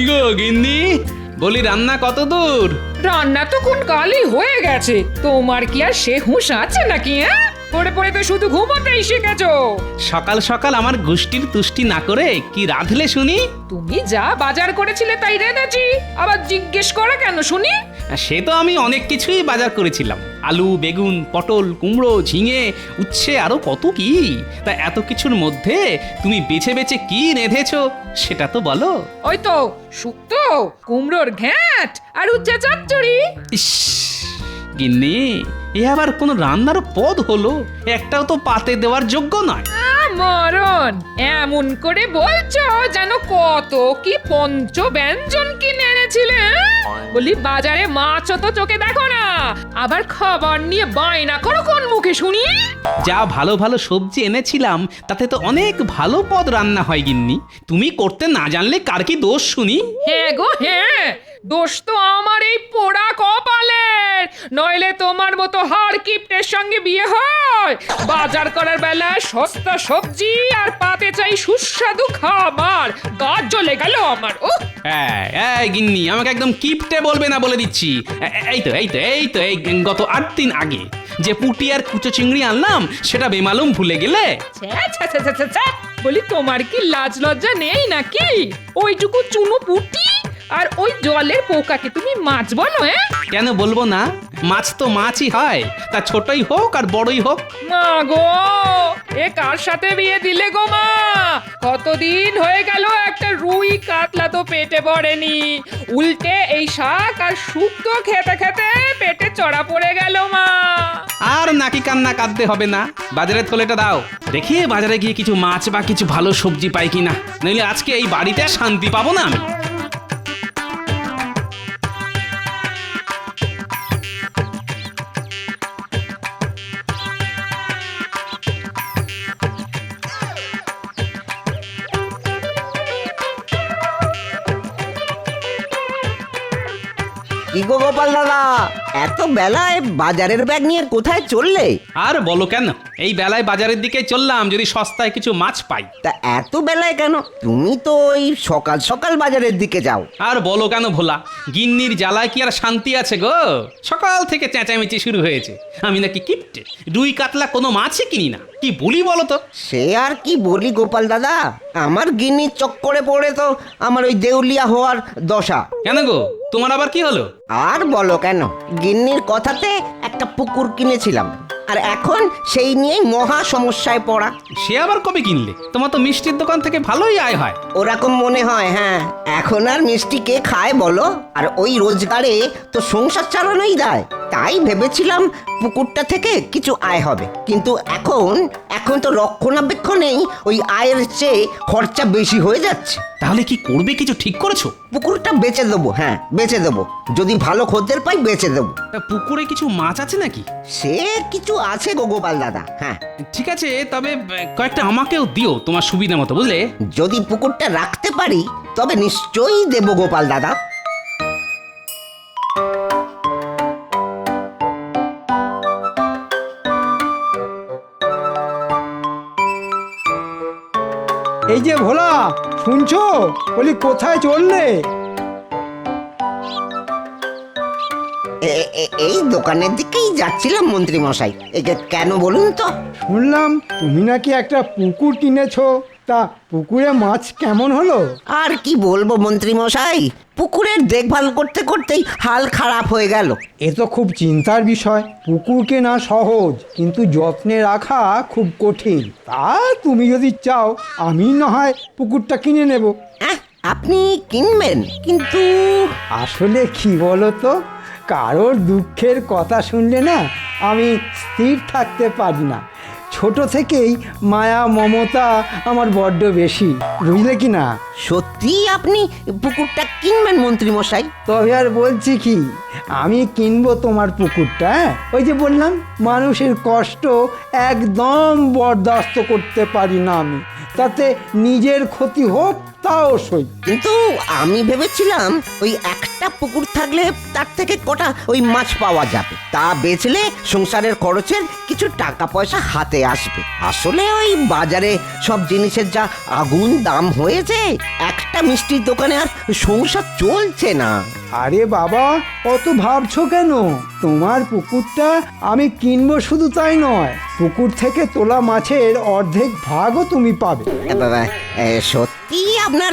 কি গো গিন্নি, বলি রান্না কত দূর? রান্না তো কোন কালই হয়ে গেছে, তোমার কি আর সে হুঁশ আছে নাকি? পড়ে পড়ে তো শুধু ঘুমোতেই শিখেছো। সকাল সকাল আমার গোষ্ঠীর তুষ্টি না করে কি রাঁধলে শুনি? তুমি যা বাজার করেছিলে তাই রেঁধেছি, আবার জিজ্ঞেস করে কেন শুনি? সে তো আমি অনেক কিছুই বাজার করেছিলাম, আলু, বেগুন, পটল, কুমড়ো, ঝিঙে, উচ্ছে, আরো কত কি। তা এত কিছুর মধ্যে তুমি বেছে বেছে কি রেঁধেছো সেটা তো বলো। ওই তো শুক্তো, কুমড়োর ঘ্যাঁট আর উচ্ছে চচ্চড়ি। ইস গিন্নি, এ আবার কোন রান্নার পদ হলো? একটাও তো পাতে দেওয়ার যোগ্য নয়। মরণ, এমন করে বলছো যেন কত কি পঞ্চ ব্যঞ্জন কিনে এনেছিলে। বলি বাজারে মাছও তো চোখে দেখো না, আবার খাবার নিয়ে বায়না করো কোন মুখে শুনি? যা ভালো ভালো সবজি এনেছিলাম তাতে তো অনেক ভালো পদ রান্না হয় গিন্নি। তুমি করতে না জানলে কার কি দোষ শুনি? হ্যাঁ গো হ্যাঁ, দোষ তো আমার এই পোড়া কপালের, নইলে তোমার মতো হাড় কিপ্টের সঙ্গে বিয়ে হয়? বাজার করার বেলা সস্তা সবজি আর পাতে চাই সুস্বাদু খাবার, গা জ্বলে গেল আমার। ও এই গিন্নি, আমাকে একদম কিপটে বলবে না বলে দিচ্ছি। এই গত 8 দিন আগে যে পুঁটি আর কুচো চিংড়ি আনলাম সেটা বেমালুম ভুলে গেলে? বলি তোমার কি লাজ লজ্জা নেই নাকি? ওইটুকু চুনো পুঁটি আর ওই জলের পোকাকে তুমি মাছ বলো? কেন বলবো না? মাছ তো মাছই হয়, তা ছোটই হোক আর বড়ই হোক। মা গো, এ কার সাথে বিয়ে দিলে গো মা? কতদিন হয়ে গেল একটা রুই কাতলা তো পেটে পড়েনি, উল্টে এই শাক আর শুক্তো খেতে খেতে পেটে চড়া পড়ে গেল মা। আর নাকি কান্না কাঁদতে হবে না, বাজারের থলেটা দাও, দেখি বাজারে গিয়ে কিছু মাছ বা কিছু ভালো সবজি পাই কিনা, নইলে আজকে এই বাড়িতে শান্তি পাবো না আমি। কি গো গোপাল দাদা, এত বেলায় বাজারের ব্যাগ নিয়ে কোথায় চললে? আর বলো কেন, এই বেলায় বাজারের দিকে চললাম যদি সস্তায় কিছু মাছ পাই। তা এত বেলায় কেন? তুমি তো ওই সকাল সকাল বাজারের দিকে যাও। আর বলো কেন ভোলা, গিন্নির জ্বালায় কি আর শান্তি আছে গো? সকাল থেকে চেঁচামেচি শুরু হয়েছে, আমি নাকি কিপটে, রুই কাতলা কোনো মাছই কিনি না। কি বলি বলো তো? সে আর কি বলি গোপাল দাদা, আমার গিন্নির চক্করে পড়ে তো আমার ওই দেউলিয়া হওয়ার দশা। কেন গো, তোমার আবার কি হলো? আর বলো কেন, গিন্নির কথাতে একটা পুকুর কিনেছিলাম, আর এখন সেই নিয়েই মহা সমস্যায় পড়া। সে আবার কবে কিনলে? তোমার তো মিষ্টির দোকান থেকে ভালোই আয় হয়। ওরকম মনে হয়, হ্যাঁ। এখন আর মিষ্টি কে খায় বলো? আর ওই রোজগারে তো সংসার চালানোই দেয়। তাই ভেবেছিলাম পুকুরটা থেকে কিছু আয় হবে, কিন্তু এখন তো রক্ষণাবেক্ষণেই ওই আয়ের চেয়ে খরচা বেশি হয়ে যাচ্ছে। তাহলে কি করবে, কিছু ঠিক করেছো? পুকুরটা বেচে দেবো, হ্যাঁ বেচে দেবো, যদি ভালো খদ্দের পাই বেচে দেবো। তা পুকুরে কিছু মাছ আছে নাকি? সে কিছু আছে গো গোপাল দাদা, হ্যাঁ। ঠিক আছে, তবে কয়েকটা আমাকেও দিও তোমার সুবিধা মতো, বুঝলে? যদি পুকুরটা রাখতে পারি তবে নিশ্চয়ই দেবো গোপাল দাদা। এই যে ভোলা, শুনছো? বলি কোথায় চললে? এই দোকানের দিকেই যাচ্ছিলাম মন্ত্রী মশাই। কেন বলুন তো? শুনলাম তুমি নাকি একটা পুকুর কিনেছো, তা পুকুরে মাছ কেমন হলো? আর কি বলবো মন্ত্রী মশাই, পুকুরের দেখভাল করতে করতেই হাল খারাপ হয়ে গেল। এ তো খুব চিন্তার বিষয়। পুকুর কেনা সহজ, কিন্তু যত্নে রাখা খুব কঠিন। তা তুমি যদি চাও আমি না হয় পুকুরটা কিনে নেব। আপনি কিনবেন? কিন্তু আসলে কি বলো তো, কারোর দুঃখের কথা শুনলে না আমি স্থির থাকতে পারি না। ছোট থেকেই মায়া মমতা আমার বড্ড বেশি, বুঝলে কি না? সত্যি আপনি পুকুরটা কিনবেন মন্ত্রী মশাই? তবে আর বলছি কি, আমি কিনবো তোমার পুকুরটা। ওই যে বললাম, মানুষের কষ্ট একদম বরদাস্ত করতে পারি না আমি, তাতে নিজের ক্ষতি হোক তাও সই। কিন্তু আমি ভেবেছিলাম ওই একটা পুকুর থাকলে তার থেকে কটা ওই মাছ পাওয়া যাবে, তা বেচলে সংসারের খরচের কিছু টাকা পয়সা হাতে আসবে। আসলে ওই বাজারে সব জিনিসের যা আগুন দাম হয়েছে, একটা মিষ্টির দোকানে আর সংসার চলছে না। আরে বাবা, অত ভাবছো কেন? তোমার পুকুরটা আমি কিনবো শুধু তাই নয়, পুকুর থেকে তোলা মাছের অর্ধেক ভাগও তুমি পাবে। বাবা, সত্যি আপনার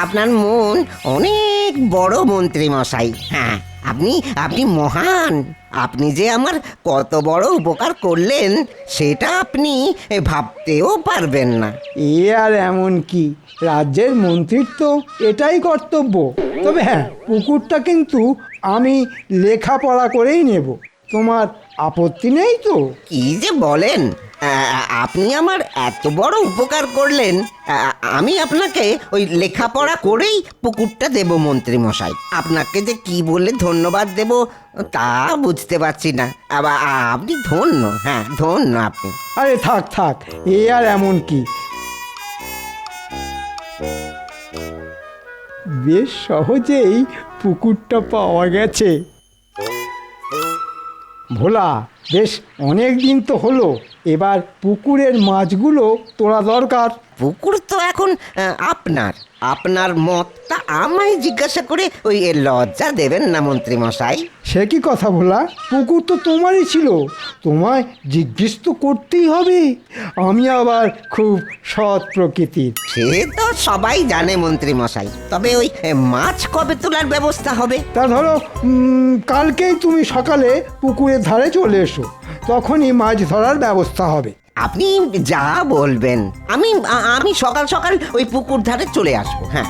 আপনার মন অনেক বড় মন্ত্রী মশাই। হ্যাঁ, আপনি আপনি মহান। আপনি যে আমার কত বড় উপকার করলেন সেটা আপনি ভাবতেও পারবেন না। এ আর এমন কি, রাজ্যের মন্ত্রীর তো এটাই কর্তব্য। তবে হ্যাঁ, পুকুরটা কিন্তু আমি লেখাপড়া করেই নেব। তোমার আপত্তি নেই তো? কি যে বলেন! আপনি আমার এত বড় উপকার করলেন, আমি আপনাকে ওই লেখাপড়া করেই পুকুরটা দেব মন্ত্রী মশাই। আপনাকে যে কি বলে ধন্যবাদ দেব তা বুঝতে পারছি না। আবার আপনি ধন্য, হ্যাঁ ধন্য আপনি। আরে থাক থাক, এ আর এমন কি, বেশ সহজেই পুকুরটা পাওয়া গেছে। ভোলা, বেশ অনেক দিন তো হলো, এবার পুকুরের মাছগুলো তোলা দরকার। পুকুর তো এখন আপনার আপনার মতটা আমায় জিজ্ঞাসা করে ওই লজ্জা দেবেন না মন্ত্রী মশাই। সে কি কথা ভোলা, পুকুর তো তোমারই ছিল, তোমায় জিজ্ঞেস তো করতেই হবে। আমি আবার খুব সৎ প্রকৃতির। সে তো সবাই জানে মন্ত্রী মশাই, তবে ওই মাছ কবে তোলার ব্যবস্থা হবে? তা ধরো কালকেই তুমি সকালে পুকুরের ধারে চলে এসো, তখনই মাছ ধরার ব্যবস্থা হবে। আপনি যা বলবেন, আমি সকাল সকাল ওই পুকুর ধারে চলে আসবো। হ্যাঁ,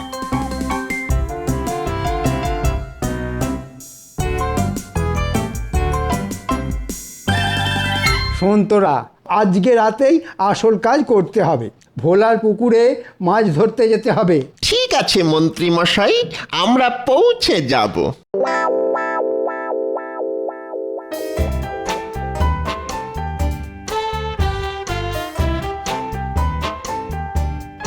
শোন তোরা, আজকে রাতেই আসল কাজ করতে হবে। ভোলার পুকুরে মাছ ধরতে যেতে হবে। ঠিক আছে মন্ত্রী মশাই, আমরা পৌঁছে যাব।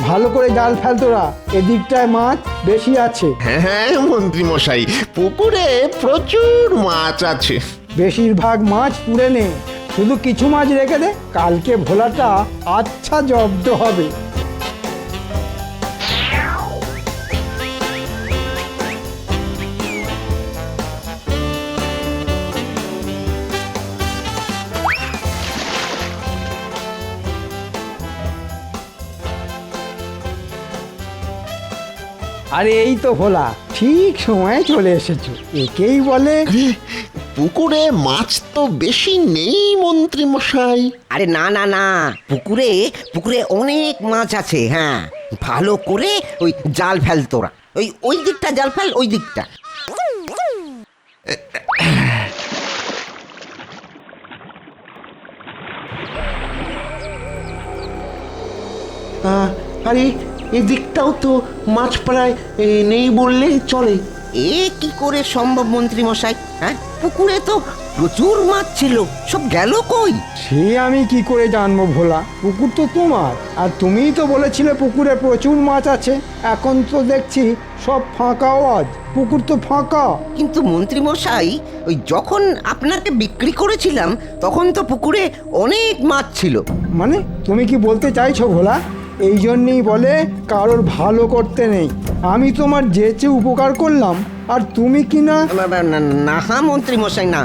ভালো করে জাল ফেল তোরা, এদিকটায় মাছ বেশি আছে। হ্যাঁ হ্যাঁ মন্ত্রী মশাই, পুকুরে প্রচুর মাছ আছে। বেশিরভাগ মাছ পুড়ে নে, শুধু কিছু মাছ রেখে দে, কালকে ভোলাটা আচ্ছা জব্দ হবে। আরে এই তো ভোলা, ঠিক সময়ে চলে এসেছো। একেই বলে আরে, পুকুরে মাছ তো বেশি নেই মন্ত্রী মশাই। আরে না না না, পুকুরে পুকুরে অনেক মাছ আছে। হ্যাঁ, ভালো করে ওই জাল ফেল তোরা, ওই দিকটা জাল ফেল, ওই দিকটা। আরে এদিকটাও তো মাছ প্রায় নেই বললেই চলে। এ কি করে সম্ভব মন্ত্রী মশাই? হ্যাঁ, পুকুরে তো প্রচুর মাছ ছিল, সব গেল কই? সে আমি কি করে জানবো ভোলা, পুকুর তো তোমার, আর তুমিই তো বলেছিলে পুকুরে প্রচুর মাছ আছে। এখন তো দেখছি সব ফাঁকা আওয়াজ, পুকুর তো ফাঁকা। কিন্তু মন্ত্রী মশাই, ওই যখন আপনাকে বিক্রি করেছিলাম তখন তো পুকুরে অনেক মাছ ছিল। মানে তুমি কি বলতে চাইছো ভোলা? এই জন্যেই বলে কারোর ভালো করতে নেই। আমি তোমার যেচে উপকার করলাম, আর তুমি কি না। না মন্ত্রী মশাই, না,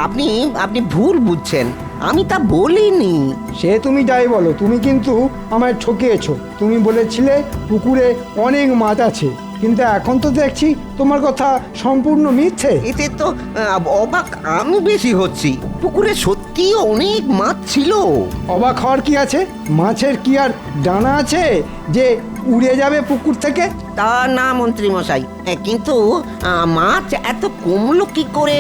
আপনি আপনি ভুল বুঝছেন, আমি তা বলিনি। সে তুমি যাই বলো, তুমি কিন্তু আমায় ঠকিয়েছো। তুমি বলেছিলে পুকুরে অনেক মাছ আছে, কিন্তু এখন তো দেখছি তোমার কথা সম্পূর্ণ মিথ্যে। এতে তো অবাক আমি বেশি হচ্ছি। পুকুরে সত্যি অনেক মাছ ছিল। অবাক হওয়ার কি আছে? মাছের কি আর ডানা আছে যে উড়ে যাবে পুকুর থেকে? তা না মন্ত্রী মশাই, কিন্তু মাছ এত কমলো কি করে,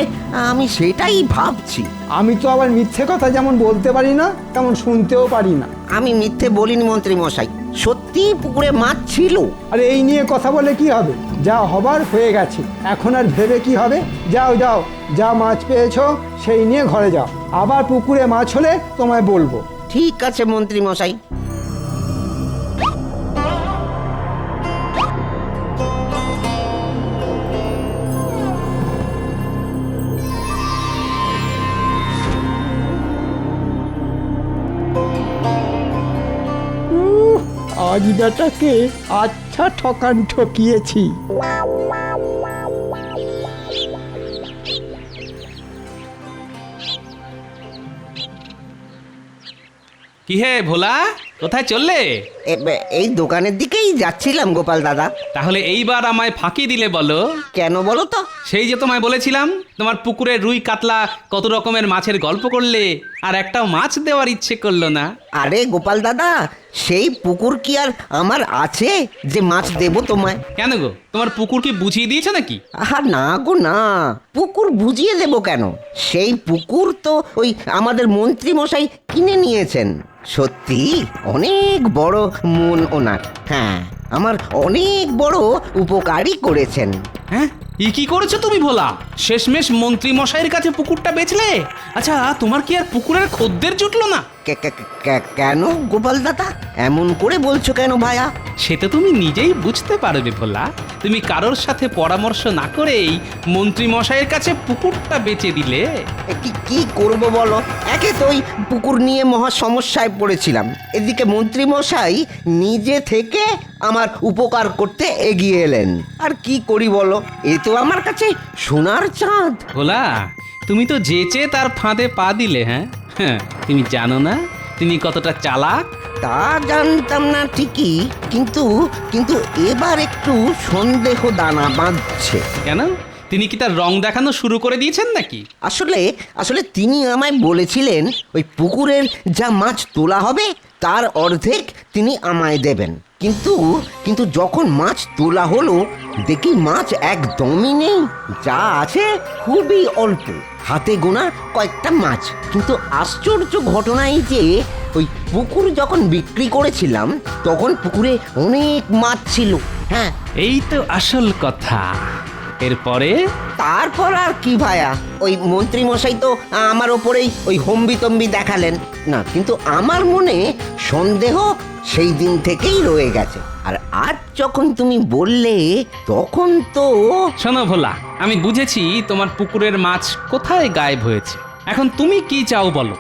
আমি সেটাই ভাবছি। আমি তো আবার মিথ্যে কথা যেমন বলতে পারি না, তেমন শুনতেও পারি না। আমি মিথ্যে বলিনি মন্ত্রী মশাই, সত্যি পুকুরে মাছ ছিল। আরে এই নিয়ে কথা বলে কি হবে? যা হবার হয়ে গেছে, এখন আর ভেবে কি হবে? যাও যাও, যা মাছ পেয়েছো সেই নিয়ে ঘরে যাও। আবার পুকুরে মাছ হলে তোমায় বলবো। ঠিক আছে মন্ত্রী মশাই। বাজ বেটাকে আচ্ছা ঠকান ঠকিয়েছি। কি হে ভোলা, কোথায় চললে? এই দোকানের দিকেই যাচ্ছিলাম গোপাল দাদা। তাহলে এইবার আমায় ফাঁকি দিলে বলো। কেন বলো তো? সেই যে তোমায় বলেছিলাম তোমার পুকুরের রুই কাতলা কত রকমের মাছের গল্প করলে, আর একটাও মাছ দেওয়ার ইচ্ছে করলো না। আরে গোপাল দাদা, সেই পুকুর কি আর আমার আছে যে মাছ দেবো তোমায়? কেন গো, তোমার পুকুর কি বুঝিয়ে দিয়েছে নাকি? আহা না গো না, পুকুর বুঝিয়ে দেবো কেন? সেই পুকুর তো ওই আমাদের মন্ত্রী মশাই কিনে নিয়েছেন। সত্যি অনেক বড় মন ওনার। হ্যাঁ, আমার অনেক বড় উপকারই করেছেন। হ্যাঁ, কি করেছো তুমি ভোলা? শেষমেশ মন্ত্রী মশাইয়ের কাছে পুকুরটা বেচলে? আচ্ছা, তোমার কি আর পুকুরের খদ্দের জুটলো না? কেন গোপাল দাদা এমন করে বলছো কেন ভায়া? সে তো তুমি নিজেই বুঝতে পারবে ভোলা। তুমি কারোর সাথে পরামর্শ না করেই মন্ত্রী মশাইয়ের কাছে পুকুরটা বেচে দিলে। কি করব বলো? একে তো ওই পুকুর নিয়ে মহা সমস্যায় পড়েছিলাম, এদিকে মন্ত্রী মশাই নিজে থেকে আমার উপকার করতে এগিয়ে এলেন। আর কি করি বলো, এ তো আমার কাছে সোনার চাঁদ। ভোলা, তুমি তো যেচে তার ফাঁদে পা দিলে। হ্যাঁ, তুমি জানো না তিনি কতটা চালাক? তা জানতাম না ঠিকই, কিন্তু কিন্তু এবার একটু সন্দেহ দানা বাঁধছে। কেন, তিনি কি তার রং দেখানো শুরু করে দিয়েছেন নাকি? আসলে আসলে তিনি আমায় বলেছিলেন ওই পুকুরের যা মাছ তোলা হবে তার অর্ধেক তিনি আমায় দেবেন। কিন্তু কিন্তু যখন মাছ তোলা হলো দেখি মাছ একদমই নেই, যা আছে খুবই অল্প, হাতে গোনা কয়েকটা মাছ। কিন্তু আশ্চর্য ঘটনা এই যে ওই পুকুর যখন বিক্রি করেছিলাম তখন পুকুরে অনেক মাছ ছিল। হ্যাঁ, এই তো আসল কথা। এরপরে? তারপর আর কি ভায়া, ওই মন্ত্রী মশাই তো আমার ওপরেই ওই হম্বিতম্বি দেখালেন না, কিন্তু আমার মনে সন্দেহ সেই দিন থেকেই রয়ে গেছে। আর আজ যখন তুমি বললে তখন তো শোনো ভোলা, আমি বুঝেছি তোমার পুকুরের মাছ কোথায় গায়েব হয়েছে। এখন তুমি কি চাও বলো?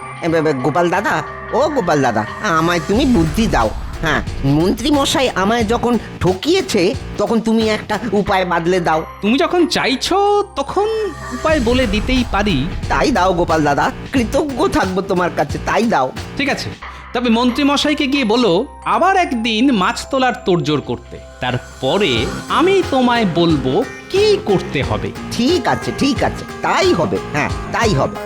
গোপাল দাদা, ও গোপাল দাদা, আমায় তুমি বুদ্ধি দাও। হ্যাঁ, মন্ত্রী মশাই আমায় যখন ঠকিয়েছে তখন তুমি একটা উপায় বাদলে দাও। তুমি যখন চাইছো তখন উপায় বলে দিতেই পারি। তাই দাও গোপাল দাদা, কৃতজ্ঞ থাকবো তোমার কাছে, তাই দাও। ঠিক আছে, তবে মন্ত্রী মশাইকে গিয়ে বলো আবার একদিন মাছ তোলার তোড়জোড় করতে। তারপরে আমি তোমায় বলবো কি করতে হবে। ঠিক আছে ঠিক আছে, তাই হবে। হ্যাঁ, তাই হবে।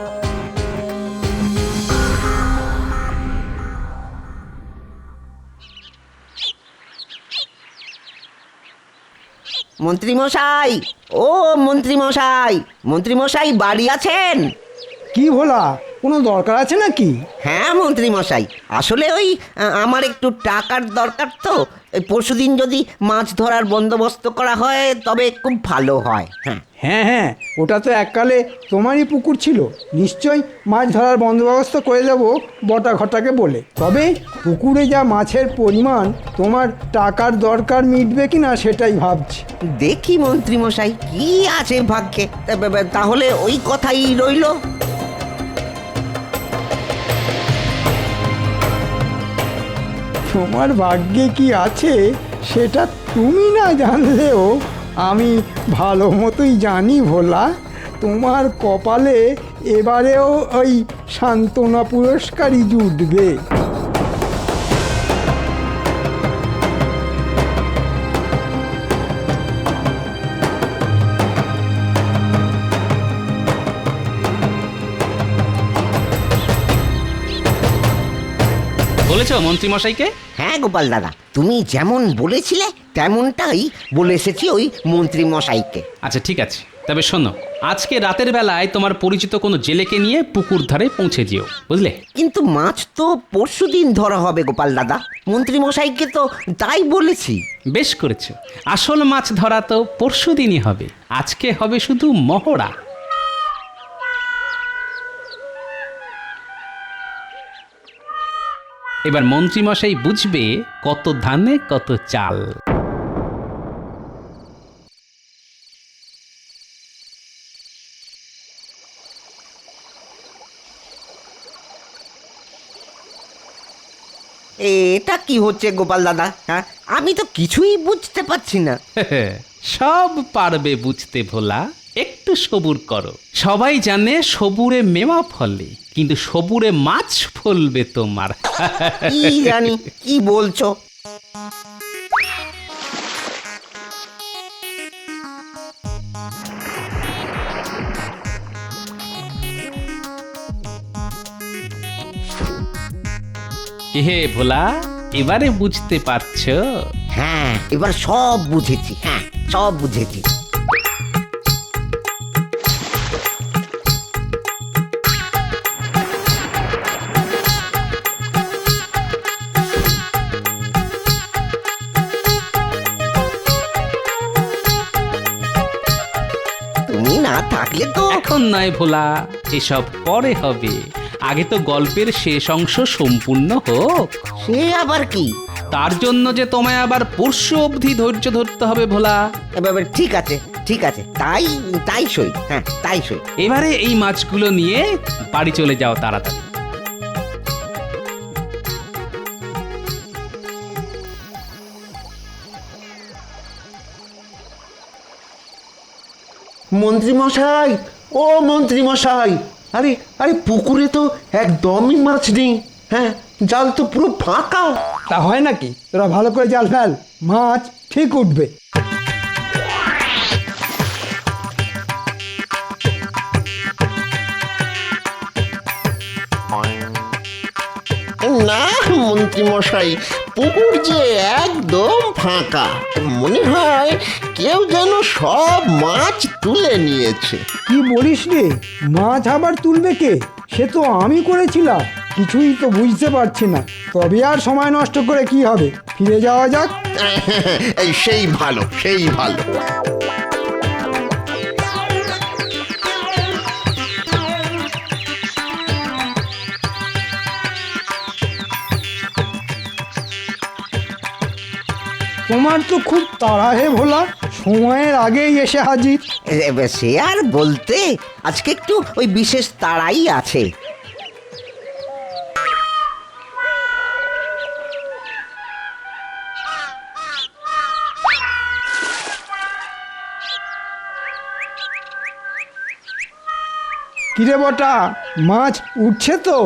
মন্ত্রী মশাই, ও মন্ত্রী মশাই, মন্ত্রী মশাই বাড়ি আছেন? কি ভোলা, কোনো দরকার আছে নাকি? হ্যাঁ মন্ত্রী মশাই, আসলে ওই আমার একটু টাকার দরকার তো। পরশুদিন যদি মাছ ধরার বন্দোবস্ত করা হয় তবে খুব ভালো হয়। হ্যাঁ হ্যাঁ হ্যাঁ, ওটা তো এককালে তোমারই পুকুর ছিল, নিশ্চয়ই মাছ ধরার বন্দোবস্ত করে দেবো বটা ঘটাকে বলে। তবে পুকুরে যা মাছের পরিমাণ, তোমার টাকার দরকার মিটবে কিনা সেটাই ভাবছি। দেখি মন্ত্রী মশাই কি আছে ভাগ্যে। তাহলে ওই কথাই রইলো। তোমার ভাগ্যে কি আছে সেটা তুমি না জানলেও আমি ভালো মতোই জানি ভোলা। তোমার কপালে এবারেও ওই সান্ত্বনা পুরস্কারই জুটবে। বলেছো মন্ত্রী মশাইকে? হ্যাঁ গোপাল দাদা, তুমি যেমন বলেছিলে তেমনটাই বলে এসেছি ওই মন্ত্রী মশাইকে। আচ্ছা ঠিক আছে, তবে শোনো, আজকে রাতের বেলায় তোমার পরিচিত কোনো জেলেকে নিয়ে পুকুর ধারে পৌঁছে যেও, বুঝলে? কিন্তু মাছ তো পরশুদিন ধরা হবে গোপাল দাদা, মন্ত্রী মশাইকে তো তাই বলেছি। বেশ করেছো, আসল মাছ ধরা তো পরশুদিনই হবে, আজকে হবে শুধু মহড়া। এবার মন্ত্রী মশাই বুঝবে কত ধানে কত চাল। এটা কি হচ্ছে গোপাল দাদা? হ্যাঁ, আমি তো কিছুই বুঝতে পারছি না। সব পারবে বুঝতে ভোলা, একটু সবুর করো। সবাই জানে সবুরে মেওয়া ফলে, কিন্তু সবুরে মাছ ফলবে তোমার। কি জানি কি বলছো। হে ভোলা, এবারে বুঝতে পারছো? হ্যাঁ, এবার সব বুঝেছি। হ্যাঁ, সব বুঝেছি। তুমি না থাকলে তো এখন নয় ভোলা, এসব পরে হবে। আগে তো গল্পের শেষ অংশ সম্পূর্ণ হোক। সে আবার কি? তার জন্য যে তোমায় আবার পরশু অবধি ধৈর্য ধরতে হবে ভোলা। এবার ঠিক আছে, ঠিক আছে, তাই তাই সই। হ্যাঁ, তাই সই। এবারে এই মাছগুলো নিয়ে বাড়ি চলে যাও তাড়াতাড়ি। মন্ত্রী মশাই, ও মন্ত্রী মশাই, আরে আরে পুকুরে তো একদমই মাছ নেই। হ্যাঁ, জাল তো পুরো ফাঁকা। তা হয় নাকি? তোরা ভালো করে জাল ফেল, মাছ ঠিক উঠবে। না মন্ত্রী মশাই, পুকুর যে একদম ফাঁকা। মনে হয় কেউ যেন সব মাছ তুলে নিয়েছে। কি বলিস রে? মাছ আবার তুলবে কে? সে তো আমি করেছিলাম। কিছুই তো বুঝতে পারছি না। তবে আর সময় নষ্ট করে কি হবে, ফিরে যাওয়া যাক। এই সেই ভালো, সেই ভালো। তোমার তো খুব তাড়া হে ভোলা, সময়ের আগেই এসে হাজির। সে আর বলতে, আজকে একটু ওই বিশেষ তাড়াই আছে। কিরে বটা, মাছ উঠছে তো?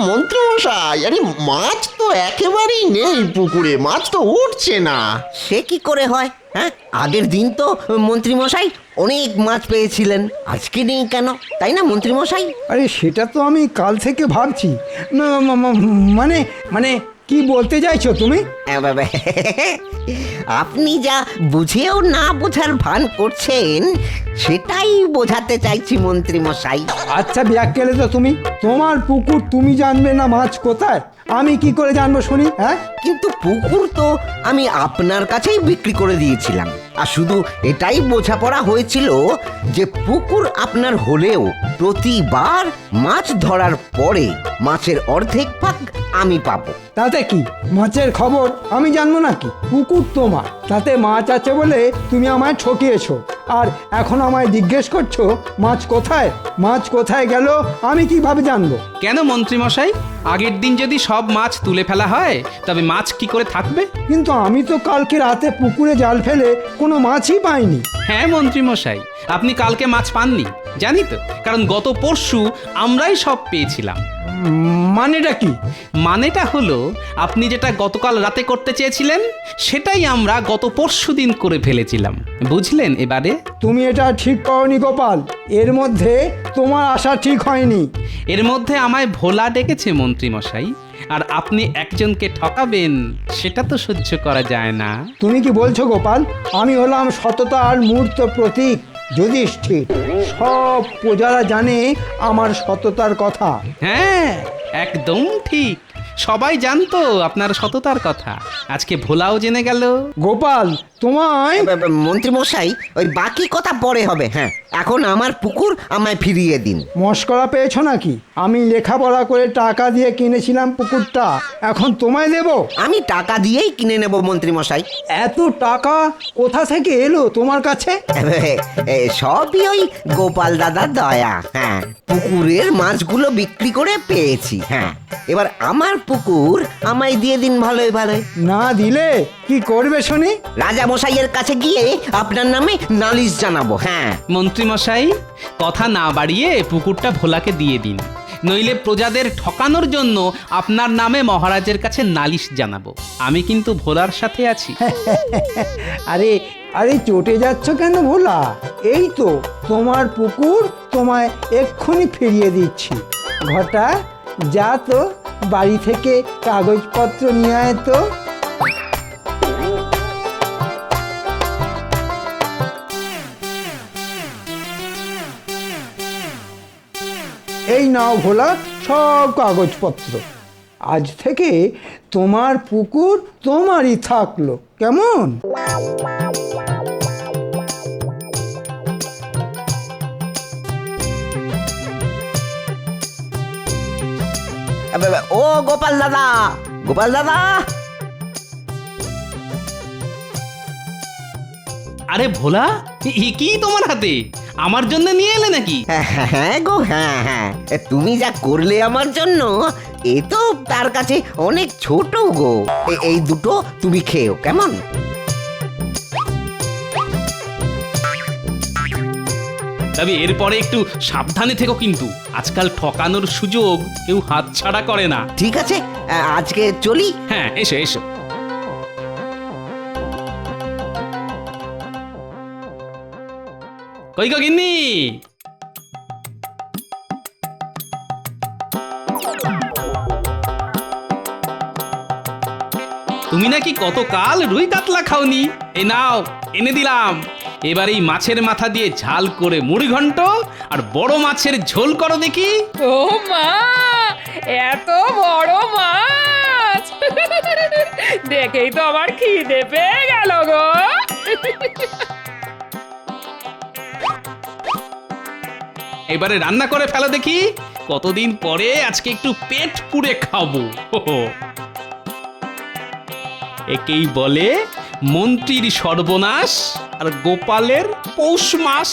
মন্ত্রী মশাই, আরে মাছ তো একেবারেই নেই পুকুরে, মাছ তো উঠছে না। সে কি করে হয়? হ্যাঁ, আগের দিন তো মন্ত্রী মশাই অনেক মাছ পেয়েছিলেন, আজকে নেই কেন? তাই না মন্ত্রী মশাই? আরে সেটা তো আমি কাল থেকে ভাবছি। মানে মানে কি বলতে চাইছো তুমি? আপনি যা বুঝেও না বোঝার ভান করছেন, সেটাই বোঝাতে চাইছি মন্ত্রী মশাই। আচ্ছা ব্যাককেলে তো তুমি, তোমার পুকুর তুমি জানবে না মাছ কোথায়? আমি কি করে জানবো শুনি? হ্যাঁ, কিন্তু পুকুর তো আমি আপনার কাছেই বিক্রি করে দিয়েছিলাম। আর শুধু এটাই বোঝাপড়া হয়েছিল যে পুকুর আপনার হলেও প্রতিবার মাছ ধরার পরে মাছের অর্ধেক ভাগ আমি পাবো। তাতে কি? মাছের খবর আমি জানবো নাকি? পুকুর তোমার, তাতে মাছ আছে বলে তুমি আমায় ঠকিয়েছো। আর এখন আমায় জিজ্ঞেস করছো মাছ কোথায়? মাছ কোথায় গেল আমি কিভাবে জানবো? কেন মন্ত্রী মশাই, আগের দিন যদি সব মাছ তুলে ফেলা হয় তবে মাছ কি করে থাকবে? কিন্তু আমি তো কালকে রাতে পুকুরে জাল ফেলে কোনো মাছই পাইনি। হ্যাঁ মন্ত্রী মশাই, আপনি কালকে মাছ পাননি জানি তো, কারণ গত পরশু আমরাই সব পেয়েছিলাম। মানেটা কি? মানেটা হলো আপনি যেটা গতকাল রাতে করতে চেয়েছিলেন সেটাই আমরা গত পরশু দিন করে ফেলেছিলাম, বুঝলেন? এবারে তুমি এটা ঠিক করনি গোপাল, এর মধ্যে তোমার আশা ঠিক হয়নি। এর মধ্যে আমায় ভোলা ডেকেছে মন্ত্রী মশাই, আর আপনি একজনকে ঠকাবেন সেটা তো সহ্য করা যায় না। তুমি কি বলছো গোপাল? আমি হলাম সততার মূর্ত প্রতীক, যুধিষ্ঠির। সব প্রজারা জানে আমার সততার কথা। হ্যাঁ একদম ঠিক, সবাই জানতো আপনার সততার কথা। আজকে ভোলাও জেনে গেল। গোপাল তোমায় মন্ত্রী মশাই, ওই বাকি কথা পরে হবে। হ্যাঁ, এখন আমার পুকুর আমায় ফিরিয়ে দিন। মস্করা পেয়েছো নাকি? আমি লেখাপড়া করে টাকা দিয়ে কিনেছিলাম পুকুরটা, এখন তোমায় দেব? আমি টাকা দিয়েই কিনে নেব মন্ত্রী মশাই। এত টাকা কোথা থেকে এলো তোমার কাছে? সবই ওই গোপাল দাদার দয়া। হ্যাঁ, পুকুরের মাছগুলো বিক্রি করে পেয়েছি। হ্যাঁ, এবার আমার পুকুর আমায় দিয়ে দিন ভালোই ভালোই। না দিলে কি করবে শুনি? রাজা মশাইয়ের কাছে গিয়ে আপনার নামে নালিশ জানাবো। হ্যাঁ, মন্ত্রী মশাই, কথা না বাড়িয়ে পুকুরটা ভোলাকে দিয়ে দিন, নইলে প্রজাদের ঠকানোর জন্য আপনার নামে মহারাজের কাছে নালিশ জানাবো। আমি কিন্তু ভোলার সাথে আছি। আরে আরে চটে যাচ্ছ কেন ভোলা? এই তো তোমার পুকুর, তোমায় এক্ষুনি ফিরিয়ে দিচ্ছি। ঘটা, যা তো বাড়ি থেকে কাগজপত্র নিয়ে আয় তো। এই নাও ভোলা সব কাগজপত্র। আজ থেকে তোমার পুকুর তোমারই থাকলো, কেমন? ও গোপাল দাদা, গোপাল দাদা। আরে ভোলা, কি তোমার হাতে? আমার জন্য নিয়ে এলে নাকি? হ্যাঁ গো, হ্যাঁ হ্যাঁ, তুমি যা করলে আমার জন্য, এ তো তার কাছে অনেক ছোট গো। এই দুটো তুমি খেও, কেমন? তবে এরপরে একটু সাবধানে থেকো কিন্তু, আজকাল ঠকানোর সুযোগ কেউ হাতছাড়া করে না। ঠিক আছে, আজকে চলি। হ্যাঁ, এসো এসো। কই গো গিন্নি? তুমি নাকি কতকাল রুই কাতলা খাওনি? এই নাও, এনে দিলাম। এবার এই মাছের মাথা দিয়ে ঝাল করে মুড়ি ঘন্ট আর বড় মাছের ঝোল করো দেখি। ও মা, এত বড় মাছ! দেখেই তো আমার খিদে পেয়ে গেল গো। এবারে রান্না করে ফেলো দেখি, কতদিন পরে আজকে একটু পেট পুড়ে খাবো। একেই বলে মন্ত্রীর সর্বনাশ আর গোপালের পৌষ মাস।